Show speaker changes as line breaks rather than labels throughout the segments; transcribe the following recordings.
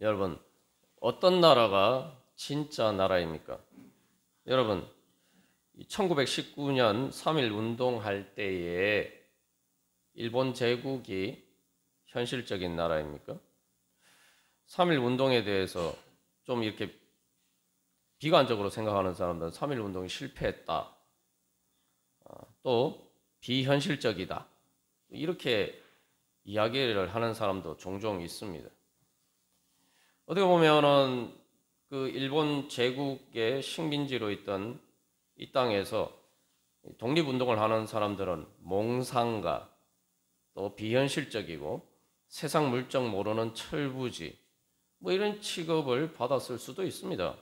여러분, 어떤 나라가 진짜 나라입니까? 여러분, 1919년 3.1 운동할 때에 일본 제국이 현실적인 나라입니까? 3.1 운동에 대해서 좀 이렇게 비관적으로 생각하는 사람들은 3.1 운동이 실패했다. 또 비현실적이다. 이렇게 이야기를 하는 사람도 종종 있습니다. 어떻게 보면은 그 일본 제국의 식민지로 있던 이 땅에서 독립운동을 하는 사람들은 몽상가, 또 비현실적이고 세상 물정 모르는 철부지, 뭐 이런 취급을 받았을 수도 있습니다.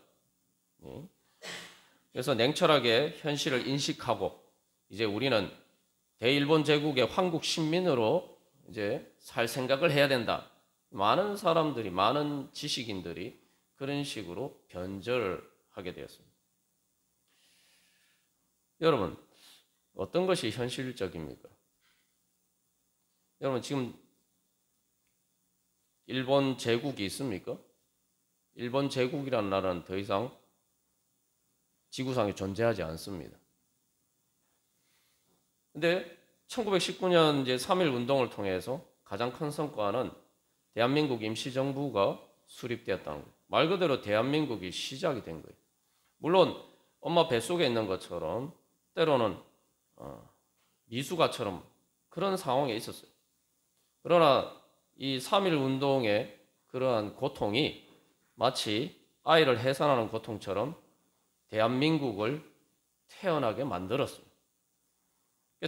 그래서 냉철하게 현실을 인식하고 이제 우리는 대일본 제국의 황국 신민으로 이제 살 생각을 해야 된다. 많은 사람들이, 많은 지식인들이 그런 식으로 변절을 하게 되었습니다. 여러분, 어떤 것이 현실적입니까? 여러분, 지금 일본 제국이 있습니까? 일본 제국이라는 나라는 더 이상 지구상에 존재하지 않습니다. 근데 1919년 이제 3.1 운동을 통해서 가장 큰 성과는 대한민국 임시정부가 수립되었다는 거예요. 말 그대로 대한민국이 시작이 된 거예요. 물론 엄마 뱃속에 있는 것처럼 때로는 미숙아처럼 그런 상황에 있었어요. 그러나 이 3.1 운동의 그러한 고통이 마치 아이를 해산하는 고통처럼 대한민국을 태어나게 만들었습니다.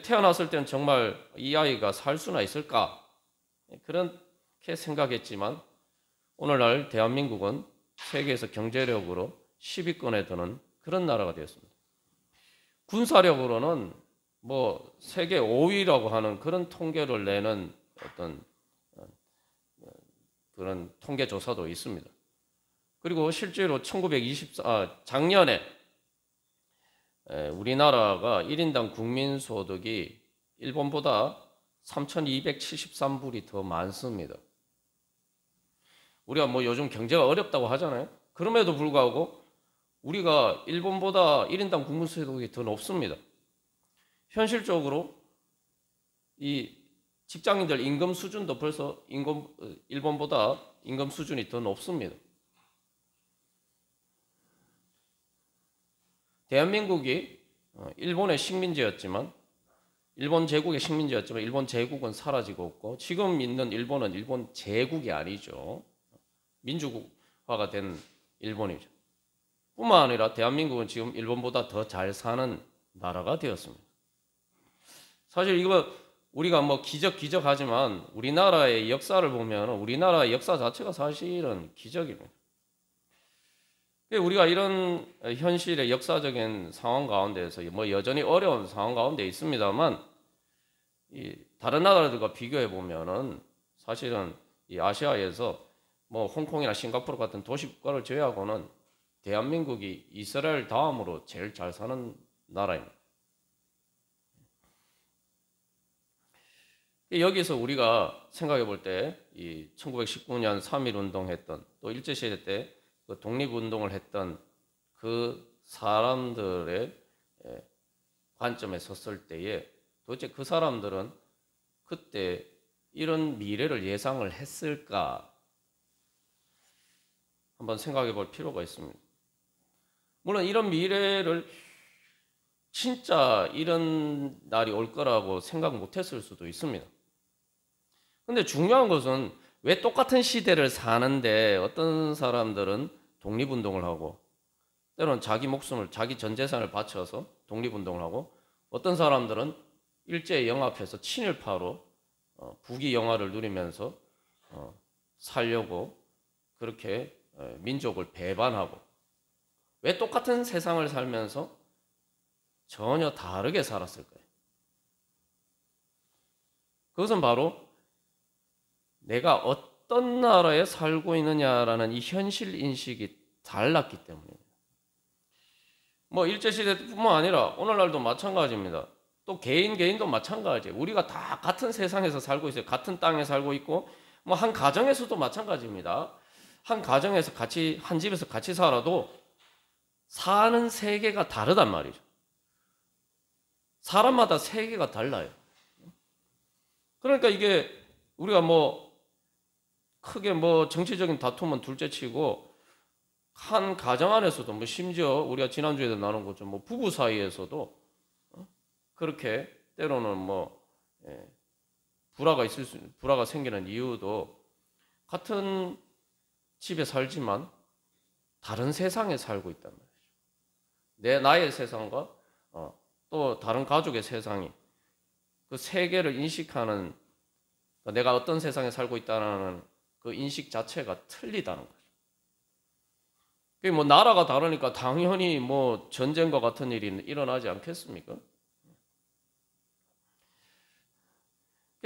태어났을 때는 정말 이 아이가 살 수나 있을까? 그렇게 생각했지만 오늘날 대한민국은 세계에서 경제력으로 10위권에 드는 그런 나라가 되었습니다. 군사력으로는 뭐 세계 5위라고 하는 그런 통계를 내는 어떤 그런 통계 조사도 있습니다. 그리고 실제로 작년에 우리나라가 1인당 국민소득이 일본보다 3,273불이 더 많습니다. 우리가 뭐 요즘 경제가 어렵다고 하잖아요. 그럼에도 불구하고 우리가 일본보다 1인당 국민소득이 더 높습니다. 현실적으로 이 직장인들 임금 수준도 벌써 일본보다 임금 수준이 더 높습니다. 대한민국이 일본의 식민지였지만 일본 제국의 식민지였지만 일본 제국은 사라지고 없고 지금 있는 일본은 일본 제국이 아니죠. 민주화가 된 일본이죠. 뿐만 아니라 대한민국은 지금 일본보다 더 잘 사는 나라가 되었습니다. 사실 이거 우리가 뭐 기적하지만 우리나라의 역사를 보면 우리나라의 역사 자체가 사실은 기적입니다. 우리가 이런 현실의 역사적인 상황 가운데서 뭐 여전히 어려운 상황 가운데 있습니다만 다른 나라들과 비교해 보면은 사실은 이 아시아에서 뭐 홍콩이나 싱가포르 같은 도시국가를 제외하고는 대한민국이 이스라엘 다음으로 제일 잘 사는 나라입니다. 여기서 우리가 생각해 볼 때 이 1919년 3.1 운동했던 또 일제시대 때 그 독립운동을 했던 그 사람들의 관점에 섰을 때에 도대체 그 사람들은 그때 이런 미래를 예상을 했을까? 한번 생각해 볼 필요가 있습니다. 물론 이런 미래를 진짜 이런 날이 올 거라고 생각 못 했을 수도 있습니다. 근데 중요한 것은 왜 똑같은 시대를 사는데 어떤 사람들은 독립운동을 하고 때로는 자기 목숨을 자기 전 재산을 바쳐서 독립운동을 하고 어떤 사람들은 일제에 영합해서 친일파로 북이 영화를 누리면서 살려고 그렇게 민족을 배반하고 왜 똑같은 세상을 살면서 전혀 다르게 살았을까요? 그것은 바로 내가 어떤 나라에 살고 있느냐라는 이 현실 인식이 달랐기 때문입니다. 뭐 일제시대뿐만 아니라 오늘날도 마찬가지입니다. 또 개인도 마찬가지예요. 우리가 다 같은 세상에서 살고 있어요. 같은 땅에 살고 있고 뭐 한 가정에서도 마찬가지입니다. 한 가정에서 같이, 한 집에서 같이 살아도 사는 세계가 다르단 말이죠. 사람마다 세계가 달라요. 그러니까 이게 우리가 뭐 크게 뭐 정치적인 다툼은 둘째치고 한 가정 안에서도 뭐 심지어 우리가 지난주에도 나눈 것처럼 뭐 부부 사이에서도 그렇게 때로는 뭐 불화가 생기는 이유도 같은 집에 살지만 다른 세상에 살고 있단 말이죠. 나의 세상과 또 다른 가족의 세상이 그 세계를 인식하는, 내가 어떤 세상에 살고 있다는 그 인식 자체가 틀리다는 거죠. 그게 뭐 나라가 다르니까 당연히 뭐 전쟁과 같은 일이 일어나지 않겠습니까?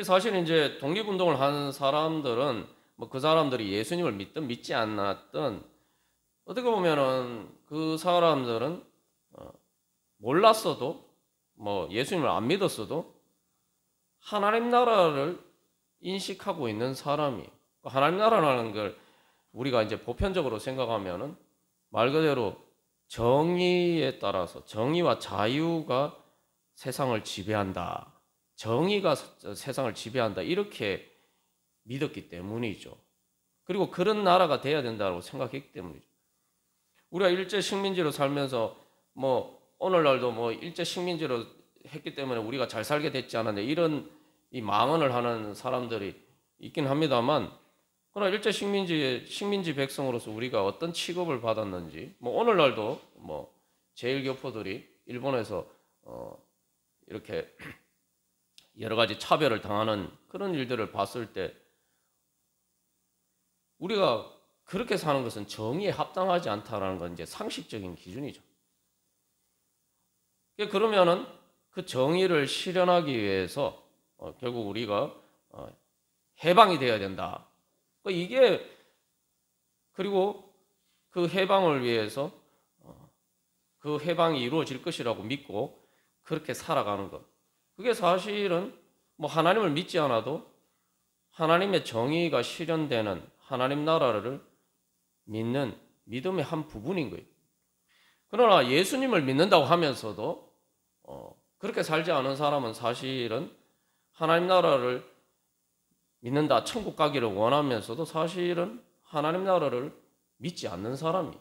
사실 이제 독립운동을 한 사람들은 뭐 그 사람들이 예수님을 믿든 믿지 않았든 어떻게 보면은 그 사람들은 몰랐어도 뭐 예수님을 안 믿었어도 하나님 나라를 인식하고 있는 사람이, 하나님 나라라는 걸 우리가 이제 보편적으로 생각하면은 말 그대로 정의에 따라서 정의와 자유가 세상을 지배한다. 정의가 세상을 지배한다. 이렇게 믿었기 때문이죠. 그리고 그런 나라가 돼야 된다고 생각했기 때문이죠. 우리가 일제 식민지로 살면서 뭐 오늘날도 뭐 일제 식민지로 했기 때문에 우리가 잘 살게 됐지 않았냐 이런 이 망언을 하는 사람들이 있긴 합니다만, 그러나 일제 식민지 백성으로서 우리가 어떤 취급을 받았는지, 뭐 오늘날도 뭐 제일교포들이 일본에서 이렇게 여러 가지 차별을 당하는 그런 일들을 봤을 때 우리가 그렇게 사는 것은 정의에 합당하지 않다라는 건 이제 상식적인 기준이죠. 그러면은 그 정의를 실현하기 위해서 결국 우리가 해방이 되어야 된다. 이게, 그리고 그 해방을 위해서 그 해방이 이루어질 것이라고 믿고 그렇게 살아가는 것. 그게 사실은 뭐 하나님을 믿지 않아도 하나님의 정의가 실현되는 하나님 나라를 믿는 믿음의 한 부분인 거예요. 그러나 예수님을 믿는다고 하면서도 그렇게 살지 않은 사람은 사실은 하나님 나라를 믿는다, 천국 가기를 원하면서도 사실은 하나님 나라를 믿지 않는 사람이.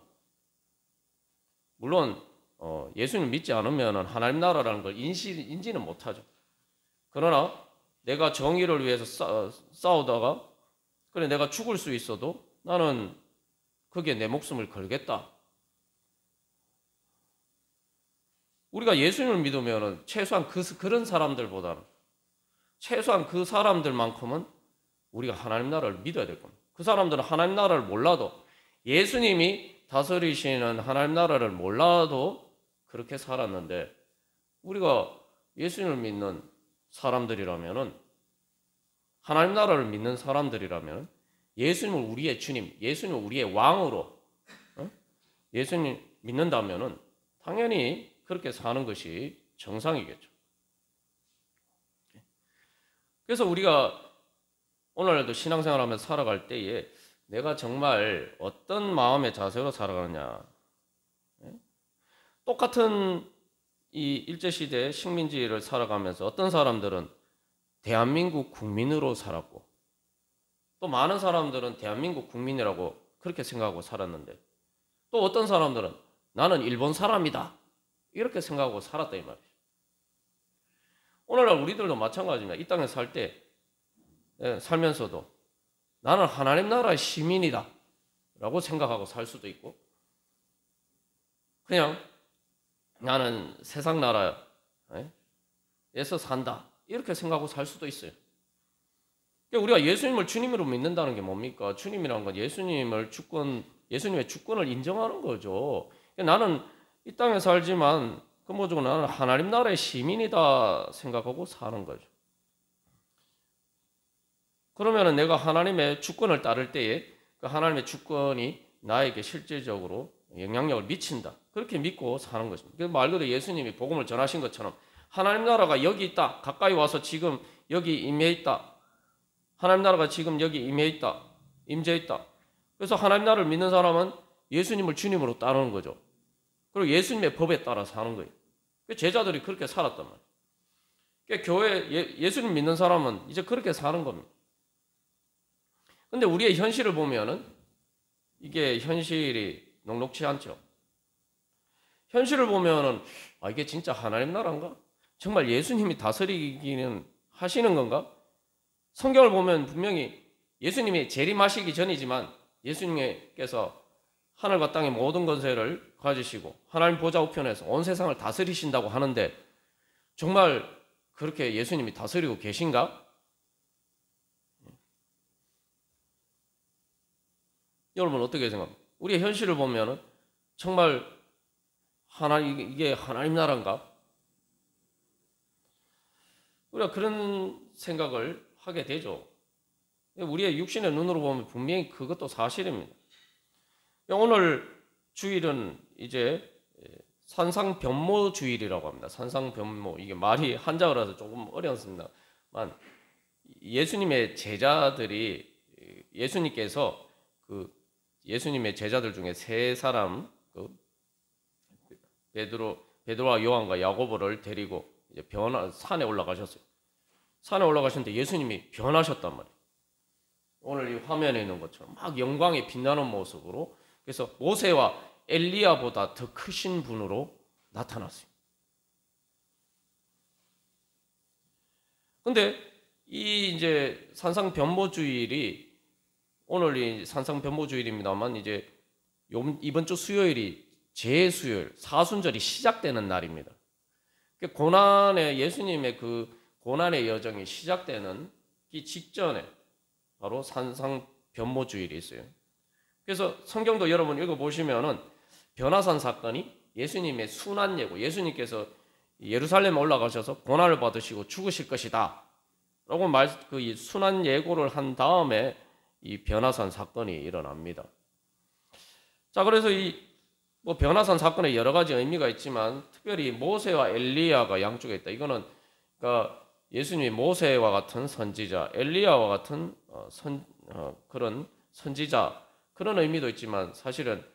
물론 예수님 믿지 않으면 하나님 나라라는 걸 인지는 못하죠. 그러나 내가 정의를 위해서 싸우다가 그래 내가 죽을 수 있어도 나는 거기에 내 목숨을 걸겠다. 우리가 예수님을 믿으면 최소한 그런 사람들보다는, 최소한 그 사람들만큼은 우리가 하나님 나라를 믿어야 될 겁니다. 그 사람들은 하나님 나라를 몰라도, 예수님이 다스리시는 하나님 나라를 몰라도 그렇게 살았는데, 우리가 예수님을 믿는 사람들이라면은, 하나님 나라를 믿는 사람들이라면 예수님을 우리의 주님, 예수님을 우리의 왕으로 예수님 믿는다면은 당연히 그렇게 사는 것이 정상이겠죠. 그래서 우리가 오늘도 신앙생활하면서 살아갈 때에 내가 정말 어떤 마음의 자세로 살아가느냐. 똑같은 이 일제시대 식민지를 살아가면서 어떤 사람들은 대한민국 국민으로 살았고, 또 많은 사람들은 대한민국 국민이라고 그렇게 생각하고 살았는데, 또 어떤 사람들은 나는 일본 사람이다 이렇게 생각하고 살았다 이 말이죠. 오늘날 우리들도 마찬가지입니다. 이 땅에 살면서도 나는 하나님 나라의 시민이다 라고 생각하고 살 수도 있고, 그냥 나는 세상 나라에서 산다 이렇게 생각하고 살 수도 있어요. 우리가 예수님을 주님으로 믿는다는 게 뭡니까? 주님이라는 건 예수님의 주권을 인정하는 거죠. 나는 이 땅에 살지만 근본적으로 나는 하나님 나라의 시민이다 생각하고 사는 거죠. 그러면 내가 하나님의 주권을 따를 때에 그 하나님의 주권이 나에게 실질적으로 영향력을 미친다. 그렇게 믿고 사는 것입니다. 말 그대로 예수님이 복음을 전하신 것처럼 하나님 나라가 여기 있다. 가까이 와서 지금 여기 임해 있다. 하나님 나라가 지금 여기 임해 있다. 임재 있다. 그래서 하나님 나라를 믿는 사람은 예수님을 주님으로 따르는 거죠. 그리고 예수님의 법에 따라 사는 거예요. 제자들이 그렇게 살았단 말이에요. 그러니까 교회 예수님 믿는 사람은 이제 그렇게 사는 겁니다. 근데 우리의 현실을 보면은 이게 현실이 녹록치 않죠. 현실을 보면은 이게 진짜 하나님 나라인가? 정말 예수님이 다스리기는 하시는 건가? 성경을 보면 분명히 예수님이 재림하시기 전이지만 예수님께서 하늘과 땅의 모든 권세를 가지시고 하나님 보좌 우편에서 온 세상을 다스리신다고 하는데 정말 그렇게 예수님이 다스리고 계신가? 여러분 어떻게 생각합니까? 우리의 현실을 보면은 정말 이게 하나님 나라인가? 우리가 그런 생각을 하게 되죠. 우리의 육신의 눈으로 보면 분명히 그것도 사실입니다. 오늘 주일은 이제 산상변모 주일이라고 합니다. 산상변모, 이게 말이 한자어라서 조금 어렵습니다만 예수님의 제자들이 예수님께서 예수님의 제자들 중에 세 사람 베드로와 요한과 야고보를 데리고 이제 산에 올라가셨어요. 산에 올라가셨는데 예수님이 변하셨단 말이에요. 오늘 이 화면에 있는 것처럼 막 영광에 빛나는 모습으로, 그래서 모세와 엘리야보다 더 크신 분으로 나타났어요. 근데 이 이제 산상변모주일이 오늘 이 산상변모주일입니다만 이제 이번 주 수요일이 제수요일, 사순절이 시작되는 날입니다. 고난의 예수님의 그 고난의 여정이 시작되는 이 직전에 바로 산상변모주일이 있어요. 그래서 성경도 여러분 읽어보시면은 변화산 사건이 예수님의 순환 예고, 예수님께서 예루살렘에 올라가셔서 고난을 받으시고 죽으실 것이다 라고 그 순환 예고를 한 다음에 이 변화산 사건이 일어납니다. 자, 그래서 뭐 변화산 사건에 여러 가지 의미가 있지만 특별히 모세와 엘리야가 양쪽에 있다. 이거는 그러니까 예수님이 모세와 같은 선지자, 엘리야와 같은 그런 선지자, 그런 의미도 있지만 사실은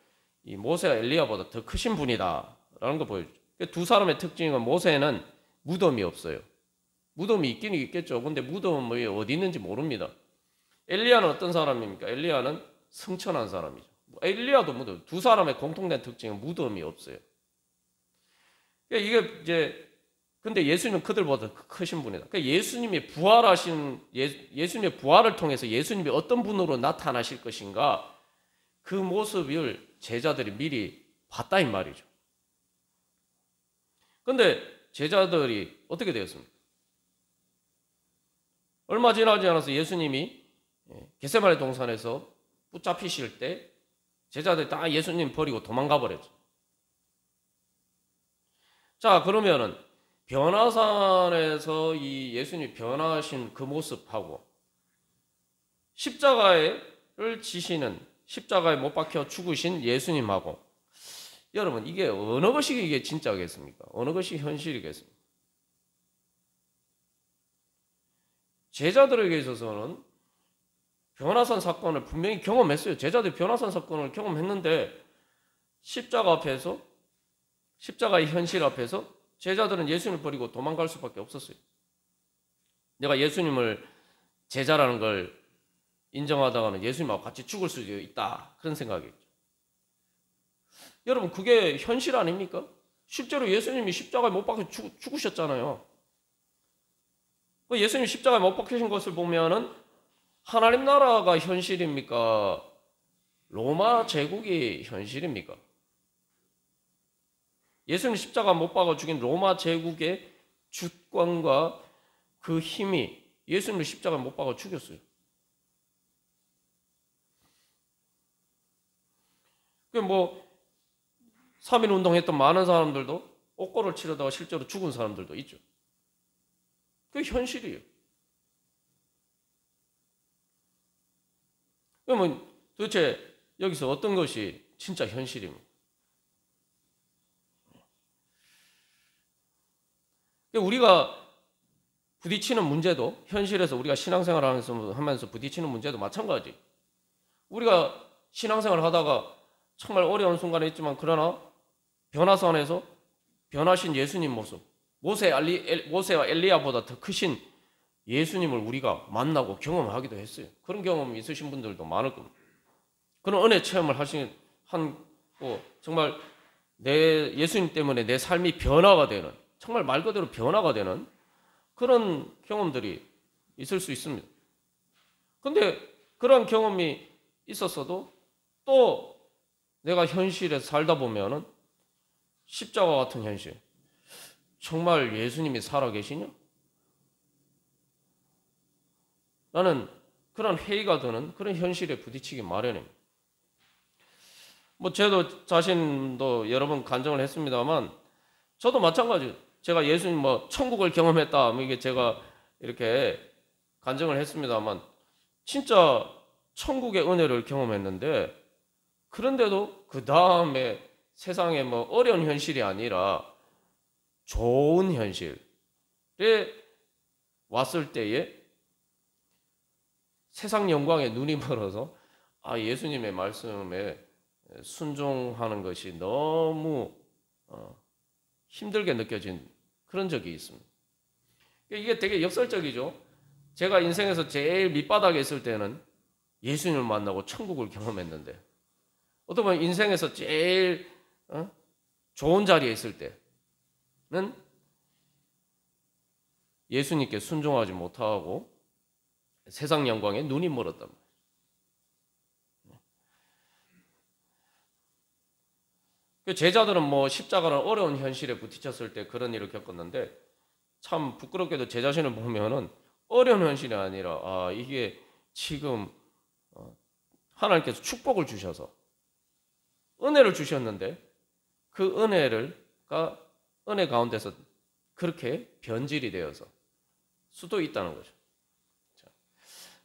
이 모세와 엘리야보다 더 크신 분이다라는 거 보여주죠. 두 사람의 특징은 모세는 무덤이 없어요. 무덤이 있긴 있겠죠. 근데 무덤이 어디 있는지 모릅니다. 엘리야는 어떤 사람입니까? 엘리야는 승천한 사람이죠. 엘리야도 무덤. 두 사람의 공통된 특징은 무덤이 없어요. 이게 이제 근데 예수님은 그들보다 크신 분이다. 그러니까 예수님의 예수님의 부활을 통해서 예수님이 어떤 분으로 나타나실 것인가, 그 모습을 제자들이 미리 봤다 이 말이죠. 근데 제자들이 어떻게 되었습니까? 얼마 지나지 않아서 예수님이 겟세마네 동산에서 붙잡히실 때 제자들이 다 예수님 버리고 도망가 버렸죠. 자, 그러면은 변화산에서 이 예수님이 변화하신 그 모습하고 십자가를 지시는, 십자가에 못 박혀 죽으신 예수님하고, 여러분 이게 어느 것이 이게 진짜겠습니까? 어느 것이 현실이겠습니까? 제자들에게 있어서는 변화산 사건을 분명히 경험했어요. 제자들이 변화산 사건을 경험했는데 십자가 앞에서, 십자가의 현실 앞에서 제자들은 예수님을 버리고 도망갈 수밖에 없었어요. 내가 예수님을 제자라는 걸 인정하다가는 예수님하고 같이 죽을 수도 있다, 그런 생각이죠. 여러분 그게 현실 아닙니까? 실제로 예수님이 십자가에 못 박혀 죽으셨잖아요. 예수님 십자가에 못 박히신 것을 보면은 하나님 나라가 현실입니까? 로마 제국이 현실입니까? 예수님 십자가 못 박아 죽인 로마 제국의 주권과 그 힘이 예수님을 십자가에 못 박아 죽였어요. 뭐 3.1 운동했던 많은 사람들도 옥고를 치르다가 실제로 죽은 사람들도 있죠. 그게 현실이에요. 그러면 도대체 여기서 어떤 것이 진짜 현실입니까? 우리가 부딪히는 문제도, 현실에서 우리가 신앙생활 하면서 부딪히는 문제도 마찬가지. 우리가 신앙생활을 하다가 정말 어려운 순간에 있지만 그러나 변화산에서 변하신 예수님 모습, 모세와 엘리야보다 더 크신 예수님을 우리가 만나고 경험하기도 했어요. 그런 경험이 있으신 분들도 많을 겁니다. 그런 은혜 체험을 정말 내 예수님 때문에 내 삶이 변화가 되는, 정말 말 그대로 변화가 되는 그런 경험들이 있을 수 있습니다. 근데 그런 경험이 있었어도 또 내가 현실에 살다 보면은 십자가 같은 현실, 정말 예수님이 살아계시냐? 나는 그런 회의가 드는 그런 현실에 부딪히기 마련입니다. 저도 자신도 여러 번 간증을 했습니다만, 저도 마찬가지예요. 제가 예수님 천국을 경험했다, 이게 제가 이렇게 간증을 했습니다만, 진짜 천국의 은혜를 경험했는데, 그런데도 그 다음에 세상에 어려운 현실이 아니라 좋은 현실에 왔을 때에 세상 영광에 눈이 멀어서 예수님의 말씀에 순종하는 것이 너무 힘들게 느껴진 그런 적이 있습니다. 이게 되게 역설적이죠. 제가 인생에서 제일 밑바닥에 있을 때는 예수님을 만나고 천국을 경험했는데, 어떻게 보면 인생에서 제일 좋은 자리에 있을 때는 예수님께 순종하지 못하고 세상 영광에 눈이 멀었단 말이에요. 제자들은 십자가는 어려운 현실에 부딪혔을 때 그런 일을 겪었는데, 참 부끄럽게도 제 자신을 보면은 어려운 현실이 아니라 이게 지금 하나님께서 축복을 주셔서 은혜를 주셨는데 그 은혜 가운데서 그렇게 변질이 되어서 수도 있다는 거죠.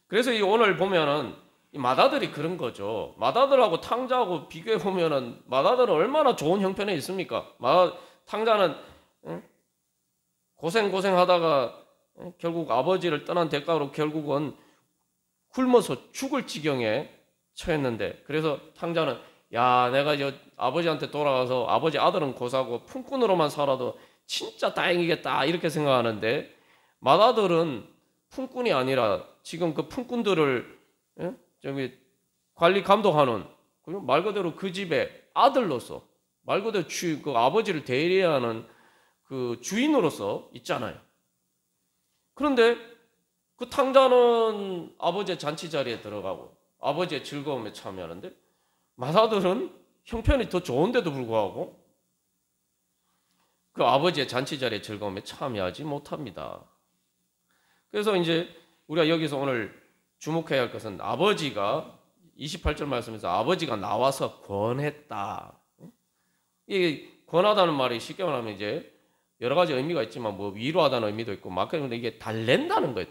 그래서 오늘 보면은 이 마다들이 그런 거죠. 마다들하고 탕자하고 비교해 보면은 마다들은 얼마나 좋은 형편에 있습니까? 탕자는 고생하다가 결국 아버지를 떠난 대가로 결국은 굶어서 죽을 지경에 처했는데, 그래서 탕자는 내가 아버지한테 돌아가서 아버지 아들은 고사고 품꾼으로만 살아도 진짜 다행이겠다 이렇게 생각하는데, 마다들은 품꾼이 아니라 지금 그 품꾼들을 관리 감독하는, 말 그대로 그 집의 아들로서, 말 그대로 그 아버지를 대리하는 그 주인으로서 있잖아요. 그런데 그 탕자는 아버지의 잔치 자리에 들어가고 아버지의 즐거움에 참여하는데, 마다들은 형편이 더 좋은데도 불구하고 그 아버지의 잔치 자리의 즐거움에 참여하지 못합니다. 그래서 이제 우리가 여기서 오늘 주목해야 할 것은, 아버지가 28절 말씀에서 아버지가 나와서 권했다. 이게 권하다는 말이 쉽게 말하면 이제 여러 가지 의미가 있지만 위로하다는 의미도 있고 근데 이게 달랜다는 거예요.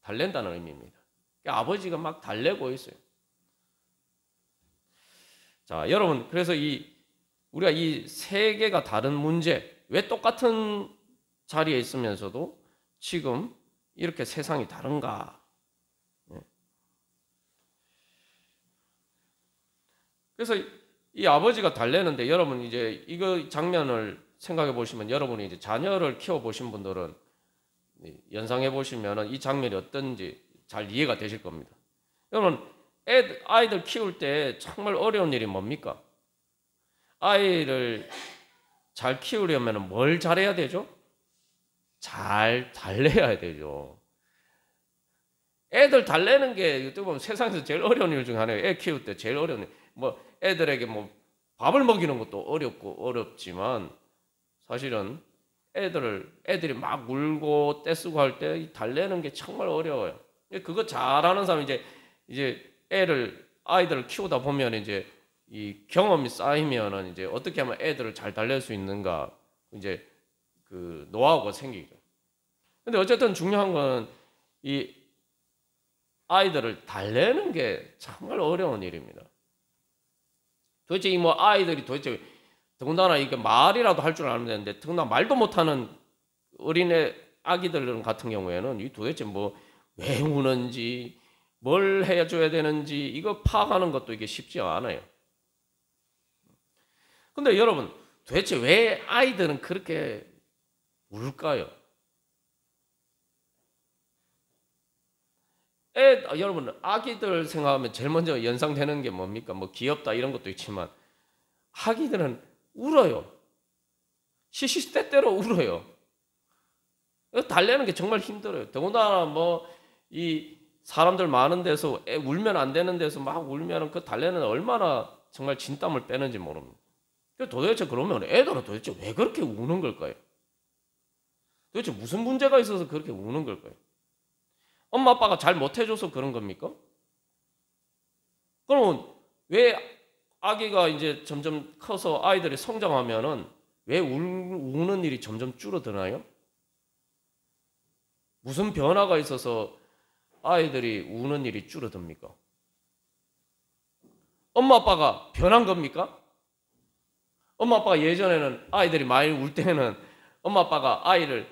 달랜다는 의미입니다. 그러니까 아버지가 막 달래고 있어요. 자, 여러분, 그래서 우리가 이 세 개가 다른 문제, 왜 똑같은 자리에 있으면서도 지금 이렇게 세상이 다른가? 그래서 이 아버지가 달래는데, 여러분 이제 이거 장면을 생각해 보시면, 여러분이 이제 자녀를 키워 보신 분들은 연상해 보시면 이 장면이 어떤지 잘 이해가 되실 겁니다. 여러분, 아이들 키울 때 정말 어려운 일이 뭡니까? 아이를 잘 키우려면 뭘 잘해야 되죠? 잘 달래야 되죠. 애들 달래는 게 어떻게 보면 세상에서 제일 어려운 일 중에 하나예요. 애 키울 때 제일 어려운 일. 애들에게 밥을 먹이는 것도 어렵지만, 사실은 애들이 막 울고 떼쓰고 할 때 달래는 게 정말 어려워요. 그거 잘하는 사람이 이제 아이들을 키우다 보면 이제 이 경험이 쌓이면은 이제 어떻게 하면 애들을 잘 달랠 수 있는가, 이제 그 노하우가 생기죠. 근데 어쨌든 중요한 건 이 아이들을 달래는 게 정말 어려운 일입니다. 도대체 아이들이 도대체, 더군다나 이게 말이라도 할 줄 알면 되는데, 더군다나 말도 못하는 어린애 아기들 같은 경우에는 이 도대체 왜 우는지, 뭘 해줘야 되는지 이거 파악하는 것도 이게 쉽지 않아요. 근데 여러분, 도대체 왜 아이들은 그렇게 울까요? 여러분, 아기들 생각하면 제일 먼저 연상되는 게 뭡니까? 뭐 귀엽다 이런 것도 있지만 아기들은 울어요. 시시때때로 울어요. 달래는 게 정말 힘들어요. 더군다나 뭐 이 사람들 많은 데서 울면 안 되는 데서 막 울면은 그 달래는 얼마나 정말 진땀을 빼는지 모릅니다. 도대체 그러면 애들은 도대체 왜 그렇게 우는 걸까요? 도대체 무슨 문제가 있어서 그렇게 우는 걸까요? 엄마 아빠가 잘 못해줘서 그런 겁니까? 그러면 왜 아기가 이제 점점 커서 아이들이 성장하면은 왜 우는 일이 점점 줄어드나요? 무슨 변화가 있어서 아이들이 우는 일이 줄어듭니까? 엄마 아빠가 변한 겁니까? 엄마 아빠가 예전에는 아이들이 많이 울 때는 엄마 아빠가 아이를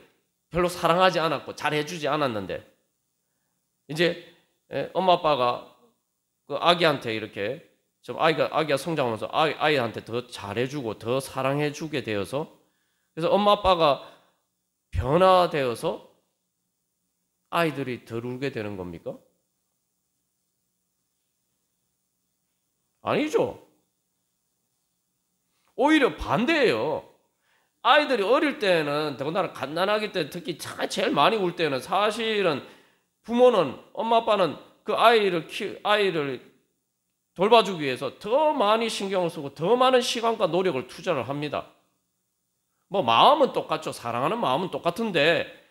별로 사랑하지 않았고 잘해주지 않았는데 이제 엄마 아빠가 그 아기한테 이렇게 좀 아기가 성장하면서 아이한테 더 잘해주고 더 사랑해주게 되어서 그래서 엄마 아빠가 변화되어서 아이들이 덜 울게 되는 겁니까? 아니죠. 오히려 반대예요. 아이들이 어릴 때는 더군다나 갓난아기 때 특히 제일 많이 울 때는 사실은 부모는 엄마 아빠는 그 아이를 돌봐주기 위해서 더 많이 신경을 쓰고 더 많은 시간과 노력을 투자를 합니다. 뭐 마음은 똑같죠. 사랑하는 마음은 똑같은데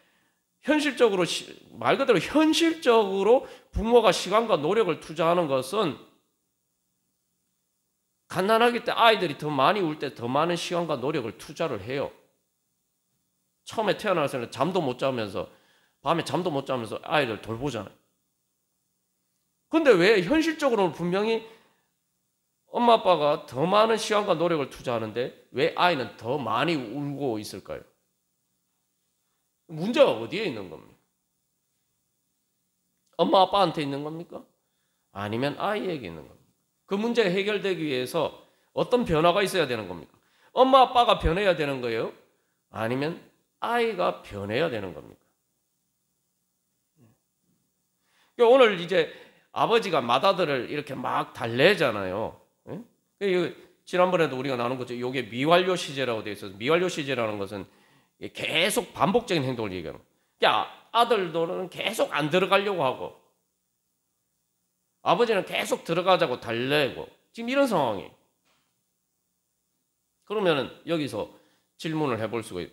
현실적으로 말 그대로 현실적으로 부모가 시간과 노력을 투자하는 것은 갓난아기 때 아이들이 더 많이 울 때 더 많은 시간과 노력을 투자를 해요. 처음에 태어났을 때 밤에 잠도 못 자면서 아이를 돌보잖아요. 근데 왜 현실적으로는 분명히 엄마 아빠가 더 많은 시간과 노력을 투자하는데 왜 아이는 더 많이 울고 있을까요? 문제가 어디에 있는 겁니까? 엄마 아빠한테 있는 겁니까? 아니면 아이에게 있는 겁니까? 그 문제가 해결되기 위해서 어떤 변화가 있어야 되는 겁니까? 엄마 아빠가 변해야 되는 거예요? 아니면 아이가 변해야 되는 겁니까? 오늘 이제 아버지가 맏아들을 이렇게 막 달래잖아요. 지난번에도 우리가 나눈 거죠. 이게 미완료 시제라고 되어 있어서 미완료 시제라는 것은 계속 반복적인 행동을 얘기하는 거예요. 그러니까 아들들은 계속 안 들어가려고 하고 아버지는 계속 들어가자고 달래고 지금 이런 상황이에요. 그러면은 여기서 질문을 해볼 수가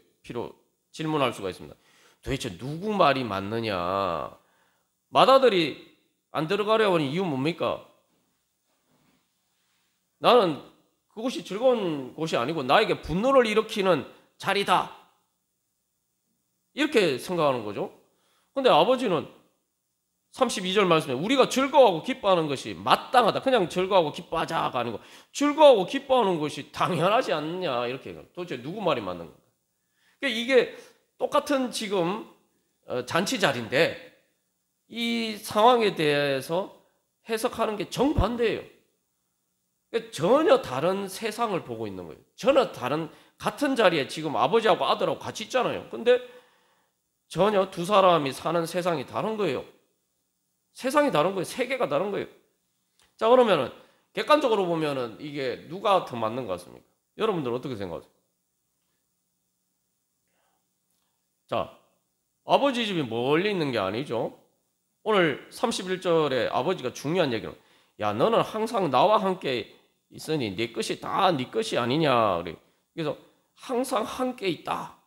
질문할 수가 있습니다. 도대체 누구 말이 맞느냐? 맏아들이 안 들어가려고 하는 이유 뭡니까? 나는 그곳이 즐거운 곳이 아니고 나에게 분노를 일으키는 자리다. 이렇게 생각하는 거죠. 근데 아버지는 32절 말씀에 우리가 즐거워하고 기뻐하는 것이 마땅하다. 그냥 즐거워하고 기뻐하자가 아니고 즐거워하고 기뻐하는 것이 당연하지 않느냐 이렇게. 도대체 누구 말이 맞는 건가? 이게 똑같은 지금 잔치 자리인데 이 상황에 대해서 해석하는 게 정반대예요. 전혀 다른 세상을 보고 있는 거예요. 전혀 다른 같은 자리에 지금 아버지하고 아들하고 같이 있잖아요. 근데 전혀 두 사람이 사는 세상이 다른 거예요. 세상이 다른 거예요. 세계가 다른 거예요. 자, 그러면은 객관적으로 보면은 이게 누가 더 맞는 것 같습니까? 여러분들 어떻게 생각하세요? 자, 아버지 집이 멀리 있는 게 아니죠. 오늘 31절에 아버지가 중요한 얘기는 야, 너는 항상 나와 함께 있으니 네 것이 다 네 것이 아니냐. 그래서 항상 함께 있다.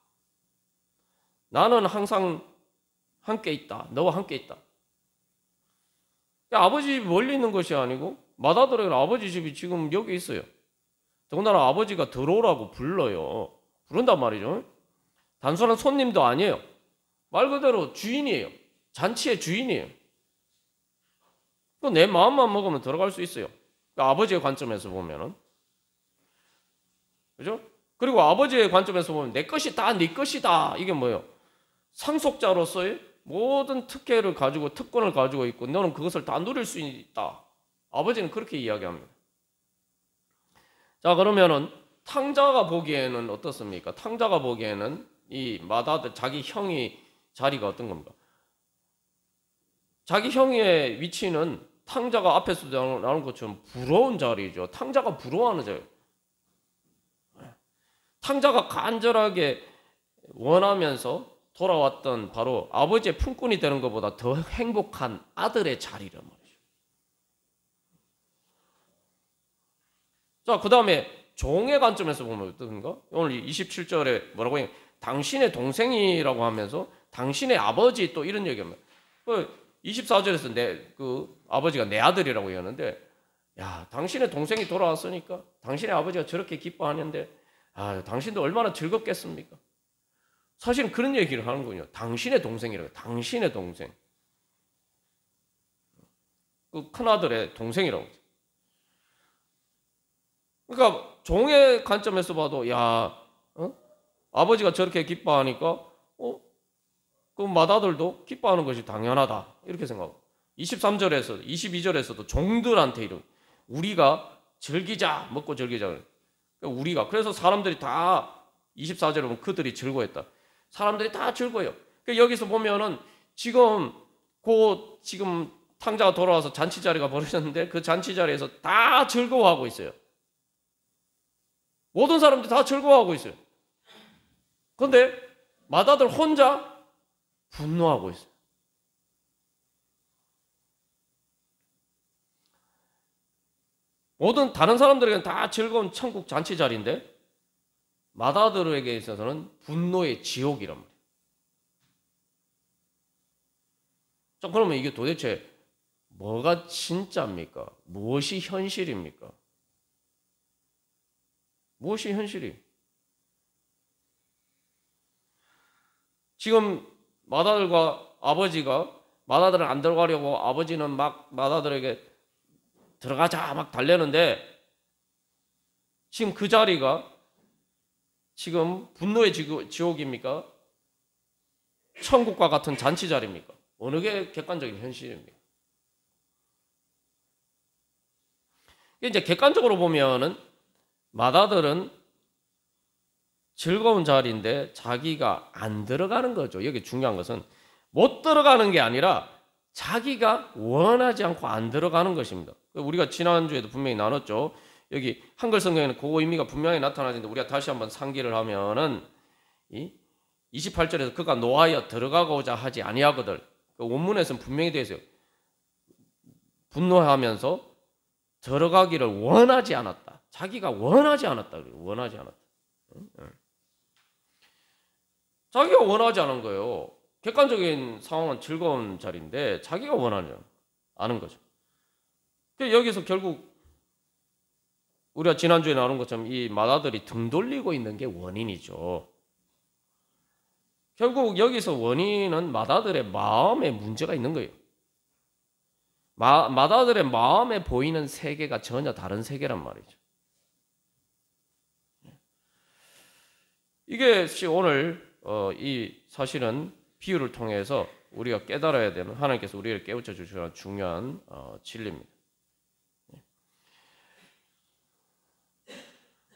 나는 항상 함께 있다. 너와 함께 있다. 아버지 집이 멀리 있는 것이 아니고 맏아들에게는 아버지 집이 지금 여기 있어요. 더군다나 아버지가 들어오라고 불러요. 부른단 말이죠. 단순한 손님도 아니에요. 말 그대로 주인이에요. 잔치의 주인이에요. 내 마음만 먹으면 들어갈 수 있어요. 아버지의 관점에서 보면은. 그죠? 그리고 아버지의 관점에서 보면 내 것이 다 네 것이다. 이게 뭐예요? 상속자로서의 모든 특혜를 가지고 특권을 가지고 있고 너는 그것을 다 누릴 수 있다. 아버지는 그렇게 이야기합니다. 자, 그러면은 탕자가 보기에는 어떻습니까? 탕자가 보기에는 이 맏아들 자기 형이 자리가 어떤 겁니까? 자기 형의 위치는 탕자가 앞에서 나온 것처럼 부러운 자리죠. 탕자가 부러워하는 자리. 탕자가 간절하게 원하면서 돌아왔던 바로 아버지의 품꾼이 되는 것보다 더 행복한 아들의 자리란 말이죠. 자, 그 다음에 종의 관점에서 보면 어떤가? 오늘 27절에 뭐라고 해요? 당신의 동생이라고 하면서 당신의 아버지 또 이런 얘기합니다. 24절에서 아버지가 내 아들이라고 얘기하는데, 야, 당신의 동생이 돌아왔으니까 당신의 아버지가 저렇게 기뻐하는데, 당신도 얼마나 즐겁겠습니까? 사실은 그런 얘기를 하는군요. 당신의 동생이라고. 당신의 동생. 그 큰아들의 동생이라고. 그러니까 종의 관점에서 봐도 아버지가 저렇게 기뻐하니까 그 맏아들도 기뻐하는 것이 당연하다. 이렇게 생각하고. 23절에서 22절에서도 종들한테 이런 우리가 즐기자. 먹고 즐기자. 우리가. 그래서 사람들이 다 24절에 보면 그들이 즐거워했다. 사람들이 다 즐거워요. 여기서 보면은 지금 탕자가 돌아와서 잔치 자리가 벌어졌는데 그 잔치 자리에서 다 즐거워하고 있어요. 모든 사람들이 다 즐거워하고 있어요. 그런데 맏아들 혼자 분노하고 있어요. 모든 다른 사람들에게는 다 즐거운 천국 잔치 자리인데 맏아들에게 있어서는 분노의 지옥이란 말이에요. 자, 그러면 이게 도대체 뭐가 진짜입니까? 무엇이 현실입니까? 무엇이 현실이? 지금 맏아들과 아버지가 맏아들은 안 들어가려고 아버지는 막 맏아들에게 들어가자 막 달래는데 지금 그 자리가 지금 분노의 지옥입니까? 천국과 같은 잔치 자리입니까? 어느 게 객관적인 현실입니까? 이제 객관적으로 보면은 맏아들은 즐거운 자리인데 자기가 안 들어가는 거죠. 여기 중요한 것은 못 들어가는 게 아니라 자기가 원하지 않고 안 들어가는 것입니다. 우리가 지난주에도 분명히 나눴죠. 여기 한글 성경에는 그 의미가 분명히 나타나는데 우리가 다시 한번 상기를 하면은 28절에서 그가 노하여 들어가고자 하지 아니하거들. 그 원문에서는 분명히 되어 있어요. 분노하면서 들어가기를 원하지 않았다. 자기가 원하지 않았다. 원하지 않았다. 자기가 원하지 않은 거예요. 객관적인 상황은 즐거운 자리인데 자기가 원하지 않은 거죠. 여기서 결국 우리가 지난주에 나눈 것처럼 이 맏아들이 등 돌리고 있는 게 원인이죠. 결국 여기서 원인은 맏아들의 마음에 문제가 있는 거예요. 맏아들의 마음에 보이는 세계가 전혀 다른 세계란 말이죠. 이게 오늘 이 사실은 비유를 통해서 우리가 깨달아야 되는 하나님께서 우리를 깨우쳐 주시는 중요한 진리입니다.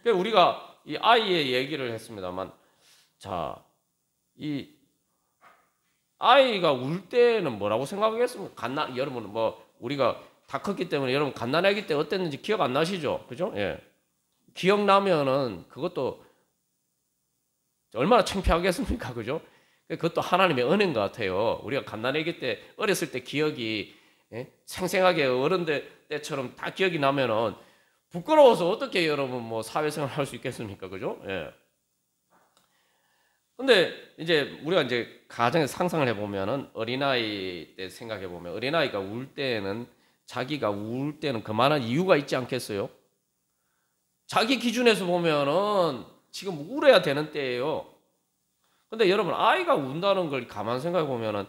우리가 이 아이의 얘기를 했습니다만, 자, 이 아이가 울 때는 뭐라고 생각하겠습니까? 여러분 우리가 다 컸기 때문에 여러분 갓난아기 때 어땠는지 기억 안 나시죠? 그죠? 예. 기억나면은 그것도 얼마나 창피하겠습니까? 그죠? 그것도 하나님의 은혜인 것 같아요. 우리가 갓난아기 때 어렸을 때 기억이 생생하게 어른들 때처럼 다 기억이 나면은 부끄러워서 어떻게 여러분 사회생활 할 수 있겠습니까? 그죠? 예. 근데 이제 우리가 이제 가정에서 상상을 해보면은 어린아이 때 생각해보면 어린아이가 울 때는 자기가 울 때는 그만한 이유가 있지 않겠어요? 자기 기준에서 보면은 지금 울어야 되는 때예요. 근데 여러분 아이가 운다는 걸 가만 생각해 보면은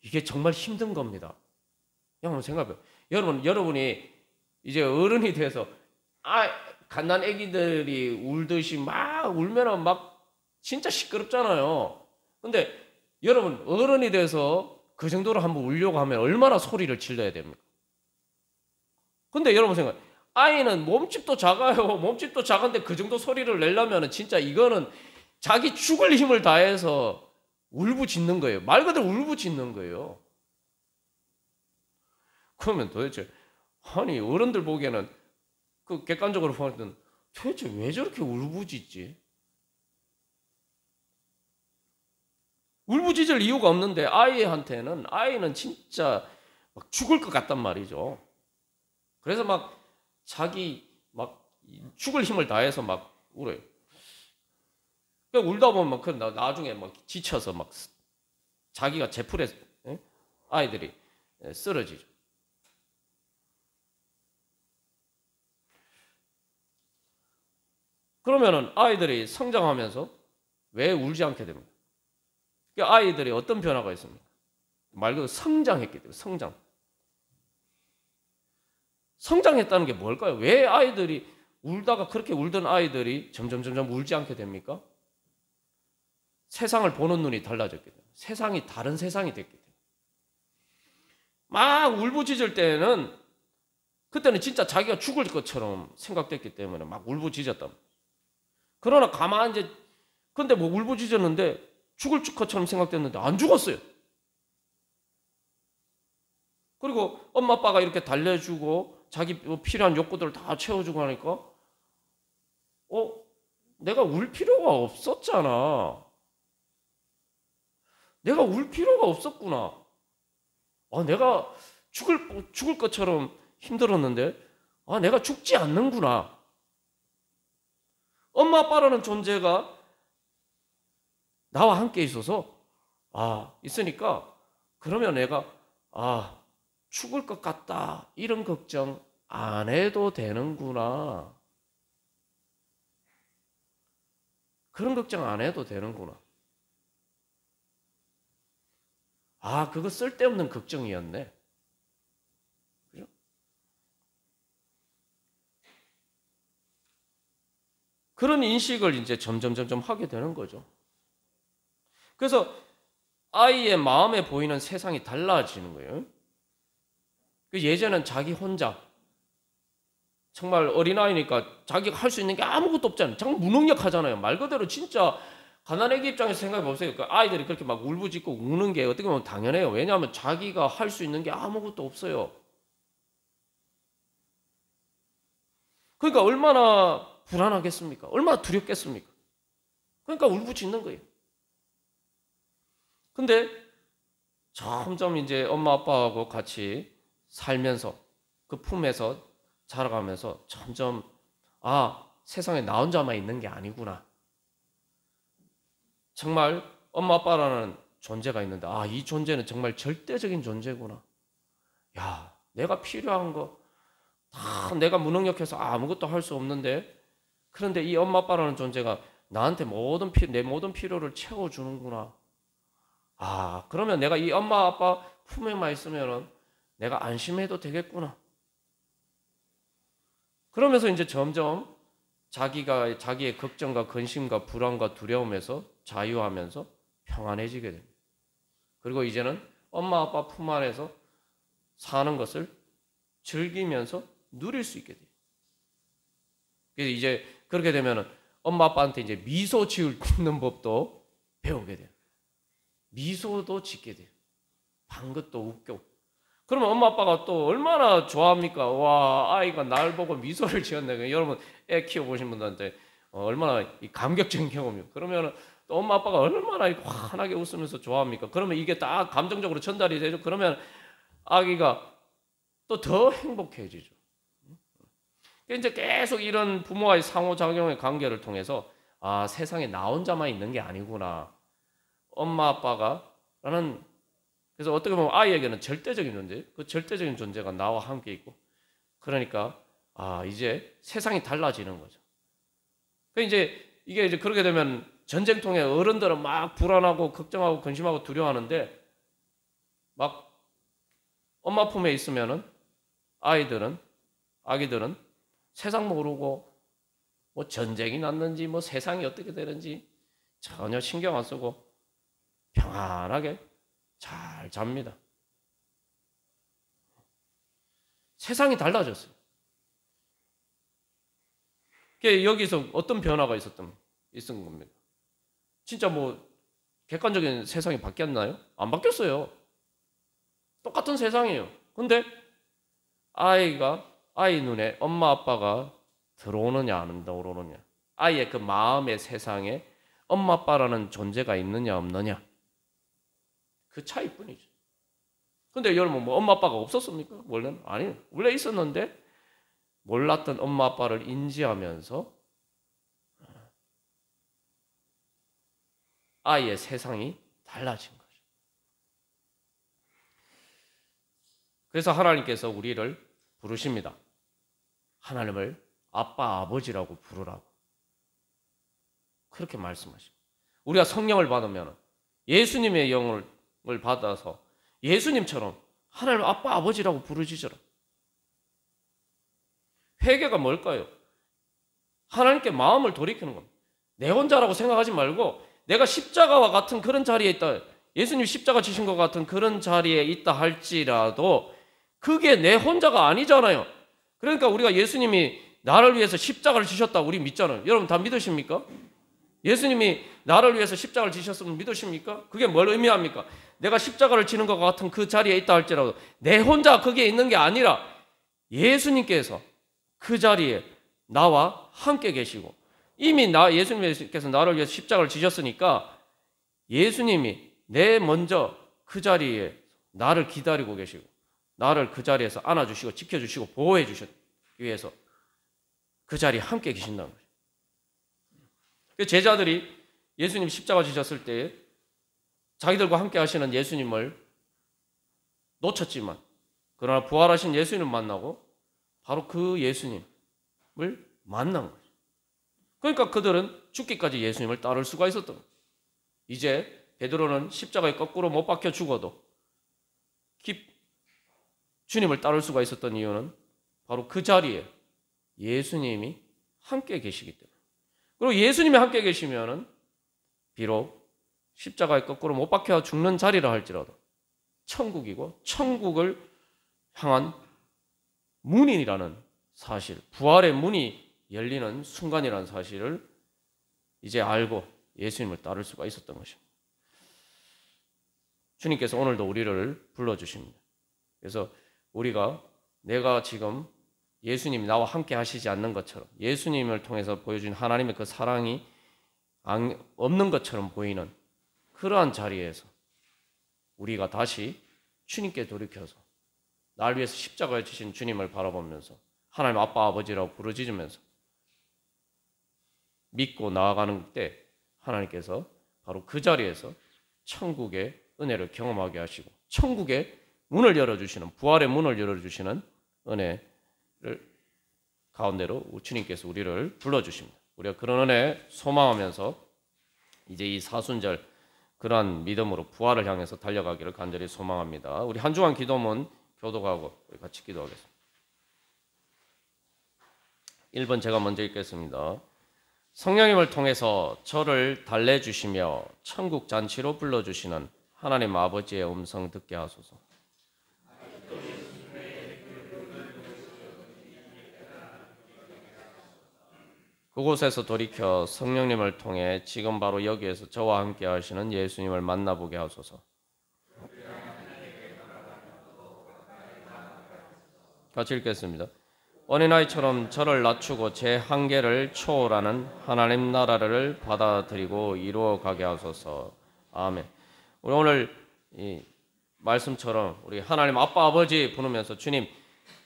이게 정말 힘든 겁니다. 한번 생각해봐요. 여러분이 이제 어른이 돼서 갓난 애기들이 울듯이 막 울면은 막 진짜 시끄럽잖아요. 근데 여러분 어른이 돼서 그 정도로 한번 울려고 하면 얼마나 소리를 질러야 됩니까? 근데 여러분 생각, 아이는 몸집도 작아요. 몸집도 작은데 그 정도 소리를 내려면 진짜 이거는 자기 죽을 힘을 다해서 울부짖는 거예요. 말 그대로 울부짖는 거예요. 그러면 도대체 아니 어른들 보기에는 그 객관적으로 보면 도대체 왜 저렇게 울부짖지? 울부짖을 이유가 없는데 아이는 진짜 막 죽을 것 같단 말이죠. 그래서 막 자기 막 죽을 힘을 다해서 막 울어요. 그러니까 울다 보면 그 나중에 막 지쳐서 막 자기가 제풀에 아이들이 쓰러지죠. 그러면은 아이들이 성장하면서 왜 울지 않게 됩니까? 그러니까 아이들이 어떤 변화가 있습니까? 말 그대로 성장했기 때문에 성장했다는 게 뭘까요? 왜 아이들이 울다가 그렇게 울던 아이들이 점점 울지 않게 됩니까? 세상을 보는 눈이 달라졌기 때문에 다른 세상이 됐기 때문에 막 울부짖을 때는 그때는 진짜 자기가 죽을 것처럼 생각됐기 때문에 막 울부짖었단 말이에요. 그러나 가만히 이제 근데 뭐 울부짖었는데 죽을 것처럼 생각됐는데 안 죽었어요. 그리고 엄마 아빠가 이렇게 달래주고 자기 필요한 욕구들을 다 채워주고 하니까 내가 울 필요가 없었잖아. 내가 울 필요가 없었구나. 내가 죽을 것처럼 힘들었는데 내가 죽지 않는구나. 엄마 아빠라는 존재가 나와 함께 있어서 있으니까 그러면 내가 죽을 것 같다 이런 걱정 안 해도 되는구나. 그런 걱정 안 해도 되는구나. 그거 쓸데없는 걱정이었네. 그죠? 그런 인식을 이제 점점 하게 되는 거죠. 그래서 아이의 마음에 보이는 세상이 달라지는 거예요. 예전엔 자기 혼자 정말 어린아이니까 자기가 할 수 있는 게 아무것도 없잖아요. 정말 무능력하잖아요. 말 그대로 진짜 가난애기 입장에서 생각해 보세요. 아이들이 그렇게 막 울부짖고 우는 게 어떻게 보면 당연해요. 왜냐하면 자기가 할 수 있는 게 아무것도 없어요. 그러니까 얼마나 불안하겠습니까? 얼마나 두렵겠습니까? 그러니까 울부짖는 거예요. 근데 점점 이제 엄마 아빠하고 같이 살면서 그 품에서 자라가면서 점점 세상에 나 혼자만 있는 게 아니구나. 정말 엄마 아빠라는 존재가 있는데 이 존재는 정말 절대적인 존재구나. 야, 내가 필요한 거 다 내가 무능력해서 아무것도 할 수 없는데 그런데 이 엄마 아빠라는 존재가 나한테 내 모든 필요를 채워주는구나. 그러면 내가 이 엄마 아빠 품에만 있으면은 내가 안심해도 되겠구나. 그러면서 이제 점점 자기가 자기의 걱정과 근심과 불안과 두려움에서 자유하면서 평안해지게 됩니다. 그리고 이제는 엄마 아빠 품 안에서 사는 것을 즐기면서 누릴 수 있게 돼요. 그래서 이제 그렇게 되면은 엄마 아빠한테 이제 미소 짓는 법도 배우게 돼요. 미소도 짓게 돼요. 방긋도 웃겨. 그러면 엄마 아빠가 또 얼마나 좋아합니까? 와, 아이가 날 보고 미소를 지었네. 여러분 애 키워보신 분들한테 얼마나 감격적인 경험이에요. 그러면 또 엄마 아빠가 얼마나 환하게 웃으면서 좋아합니까? 그러면 이게 딱 감정적으로 전달이 되죠. 그러면 아기가 또 더 행복해지죠. 이제 계속 이런 부모와의 상호작용의 관계를 통해서 세상에 나 혼자만 있는 게 아니구나. 엄마 아빠가 라는 그래서 어떻게 보면 아이에게는 절대적인 존재, 그 절대적인 존재가 나와 함께 있고 그러니까 이제 세상이 달라지는 거죠. 이제 이게 이제 그렇게 되면 전쟁통에 어른들은 막 불안하고 걱정하고 근심하고 두려워하는데 막 엄마 품에 있으면은 아기들은 세상 모르고 뭐 전쟁이 났는지 뭐 세상이 어떻게 되는지 전혀 신경 안 쓰고 평안하게 잘 잡니다. 세상이 달라졌어요. 여기서 어떤 변화가 있었던 겁니까? 진짜 뭐 객관적인 세상이 바뀌었나요? 안 바뀌었어요. 똑같은 세상이에요. 근데 아이 눈에 엄마 아빠가 들어오느냐 안 들어오느냐, 아이의 그 마음의 세상에 엄마 아빠라는 존재가 있느냐 없느냐, 그 차이뿐이죠. 근데 여러분 뭐 엄마 아빠가 없었습니까? 원래는 아니에요. 원래 있었는데 몰랐던 엄마 아빠를 인지하면서 아이의 세상이 달라진 거죠. 그래서 하나님께서 우리를 부르십니다. 하나님을 아빠, 아버지라고 부르라고. 그렇게 말씀하십니다. 우리가 성령을 받으면 예수님의 영을 받아서 예수님처럼 하나님 아빠, 아버지라고 부르짖어라. 회개가 뭘까요? 하나님께 마음을 돌이키는 겁니다. 내 혼자라고 생각하지 말고 내가 십자가와 같은 그런 자리에 있다, 예수님 십자가 지신 것 같은 그런 자리에 있다 할지라도 그게 내 혼자가 아니잖아요. 그러니까 우리가 예수님이 나를 위해서 십자가를 지셨다 우리 믿잖아요. 여러분 다 믿으십니까? 예수님이 나를 위해서 십자가를 지셨으면 믿으십니까? 그게 뭘 의미합니까? 내가 십자가를 지는 것 같은 그 자리에 있다 할지라도 내 혼자 거기에 있는 게 아니라 예수님께서 그 자리에 나와 함께 계시고, 이미 예수님께서 나를 위해서 십자가를 지셨으니까 예수님이 내 먼저 그 자리에 나를 기다리고 계시고 나를 그 자리에서 안아주시고 지켜주시고 보호해 주셨기 위해서 그 자리에 함께 계신다는 거죠. 제자들이 예수님 십자가 지셨을 때 자기들과 함께 하시는 예수님을 놓쳤지만 그러나 부활하신 예수님을 만나고 바로 그 예수님을 만난 거죠. 그러니까 그들은 죽기까지 예수님을 따를 수가 있었던 거예요. 이제 베드로는 십자가에 거꾸로 못 박혀 죽어도 주님을 따를 수가 있었던 이유는 바로 그 자리에 예수님이 함께 계시기 때문에. 그리고 예수님이 함께 계시면은 비록 십자가에 거꾸로 못 박혀 죽는 자리라 할지라도 천국이고 천국을 향한 문이라는 사실, 부활의 문이 열리는 순간이라는 사실을 이제 알고 예수님을 따를 수가 있었던 것입니다. 주님께서 오늘도 우리를 불러주십니다. 그래서 우리가 내가 지금 예수님이 나와 함께 하시지 않는 것처럼 예수님을 통해서 보여준 하나님의 그 사랑이 없는 것처럼 보이는 그러한 자리에서 우리가 다시 주님께 돌이켜서 날 위해서 십자가에 지신 주님을 바라보면서 하나님 아빠 아버지라고 부르짖으면서 믿고 나아가는 때 하나님께서 바로 그 자리에서 천국의 은혜를 경험하게 하시고 천국의 문을 열어주시는, 부활의 문을 열어주시는 은혜를 가운데로 주님께서 우리를 불러주십니다. 우리가 그런 은혜 소망하면서 이제 이 사순절 그러한 믿음으로 부활을 향해서 달려가기를 간절히 소망합니다. 우리 한 주간 기도문 교독하고 같이 기도하겠습니다. 1번 제가 먼저 읽겠습니다. 성령님을 통해서 저를 달래주시며 천국 잔치로 불러주시는 하나님 아버지의 음성 듣게 하소서. 그곳에서 돌이켜 성령님을 통해 지금 바로 여기에서 저와 함께 하시는 예수님을 만나보게 하소서. 같이 읽겠습니다. 어린아이처럼 저를 낮추고 제 한계를 초월하는 하나님 나라를 받아들이고 이루어가게 하소서. 아멘. 우리 오늘 이 말씀처럼 우리 하나님 아빠 아버지 부르면서 주님,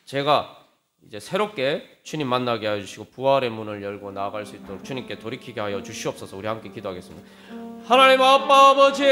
제가 이제 새롭게 주님 만나게 하여 주시고 부활의 문을 열고 나아갈 수 있도록 주님께 돌이키게 하여 주시옵소서. 우리 함께 기도하겠습니다. 하나님 아빠 아버지,